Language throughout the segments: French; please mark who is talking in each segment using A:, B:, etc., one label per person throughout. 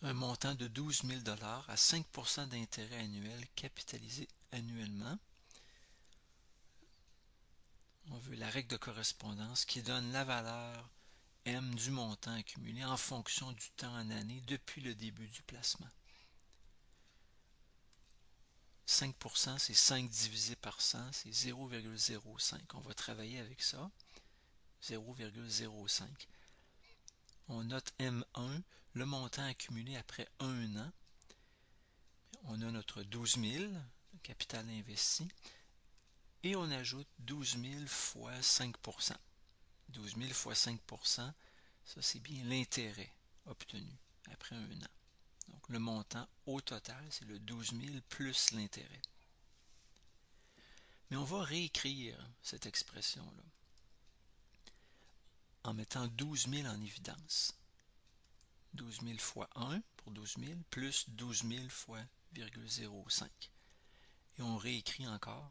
A: un montant de 12 000 $ à 5% d'intérêt annuel capitalisé annuellement. On veut la règle de correspondance qui donne la valeur M du montant accumulé en fonction du temps en année depuis le début du placement. 5%, c'est 5 divisé par 100, c'est 0,05. On va travailler avec ça. 0,05. On note M1, le montant accumulé après 1 an. On a notre 12 000, le capital investi, et on ajoute 12 000 fois 5%. 12 000 fois 5%, ça c'est bien l'intérêt obtenu après 1 an. Donc le montant au total, c'est le 12 000 plus l'intérêt. Mais on va réécrire cette expression-là en mettant 12 000 en évidence. 12 000 fois 1 pour 12 000 plus 12 000 fois 0,05. Et on réécrit encore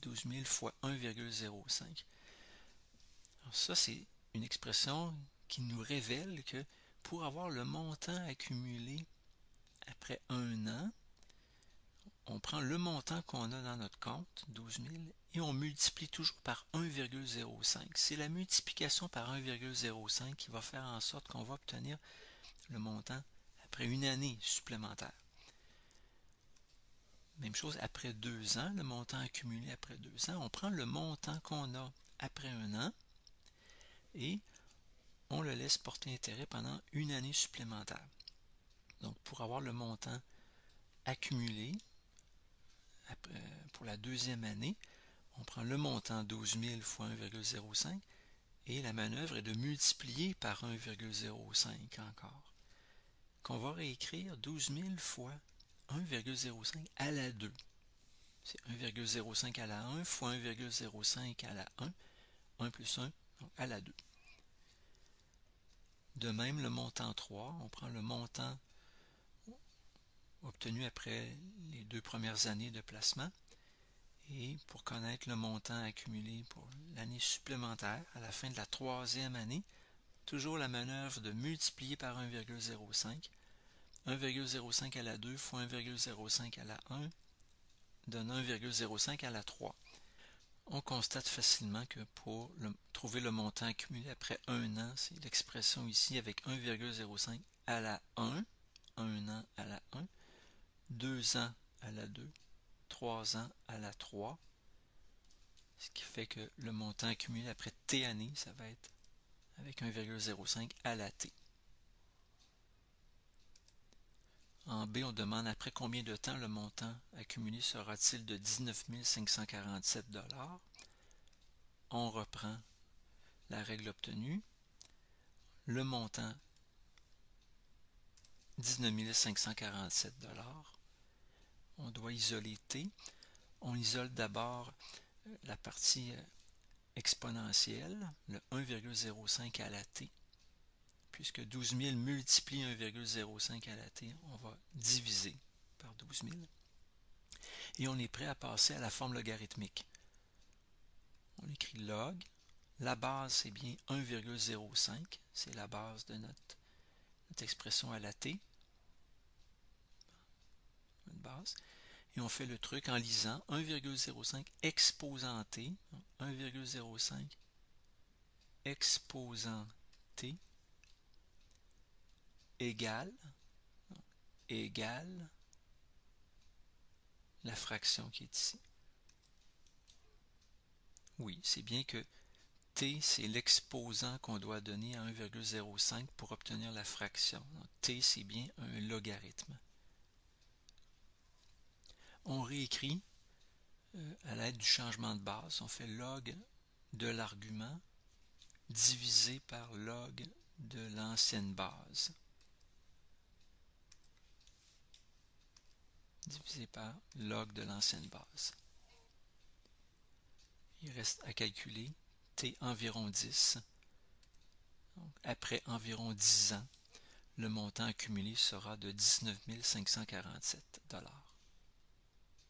A: 12 000 fois 1,05. Alors ça, c'est une expression qui nous révèle que pour avoir le montant accumulé après 1 an, on prend le montant qu'on a dans notre compte, 12 000, et on multiplie toujours par 1,05. C'est la multiplication par 1,05 qui va faire en sorte qu'on va obtenir le montant après une année supplémentaire. Même chose après 2 ans, le montant accumulé après 2 ans, on prend le montant qu'on a après 1 an et on le laisse porter intérêt pendant une année supplémentaire. Donc pour avoir le montant accumulé pour la deuxième année, on prend le montant 12 000 fois 1,05 et la manœuvre est de multiplier par 1,05 encore. Qu'on va réécrire 12 000 fois 1,05 à la 2. C'est 1,05 à la 1 fois 1,05 à la 1, 1 plus 1, donc à la 2. De même, le montant 3, on prend le montant obtenu après les 2 premières années de placement et pour connaître le montant accumulé pour l'année supplémentaire à la fin de la 3e année, toujours la manœuvre de multiplier par 1,05, 1,05 à la 2 fois 1,05 à la 1 donne 1,05 à la 3. On constate facilement que pour trouver le montant accumulé après 1 an, c'est l'expression ici avec 1,05 à la 1, 1 an à la 1, 2 ans à la 2, 3 ans à la 3, ce qui fait que le montant accumulé après T années, ça va être avec 1,05 à la T. En B, on demande après combien de temps le montant accumulé sera-t-il de 19 547 $. On reprend la règle obtenue. Le montant 19 547 $. On doit isoler T. On isole d'abord la partie exponentielle, le 1,05 à la T. Puisque 12 000 multiplie 1,05 à la T, on va diviser par 12 000. Et on est prêt à passer à la forme logarithmique. On écrit log. La base, c'est bien 1,05. C'est la base de notre expression à la T. Une base. Et on fait le truc en lisant 1,05 exposant T. 1,05 exposant T égale la fraction qui est ici. Oui, c'est bien que T, c'est l'exposant qu'on doit donner à 1,05 pour obtenir la fraction. Donc, T, c'est bien un logarithme. On réécrit à l'aide du changement de base. On fait log de l'argument divisé par log de l'ancienne base. Divisé par log de l'ancienne base. Il reste à calculer T environ 10. Donc, après environ 10 ans, le montant accumulé sera de 19 547 $.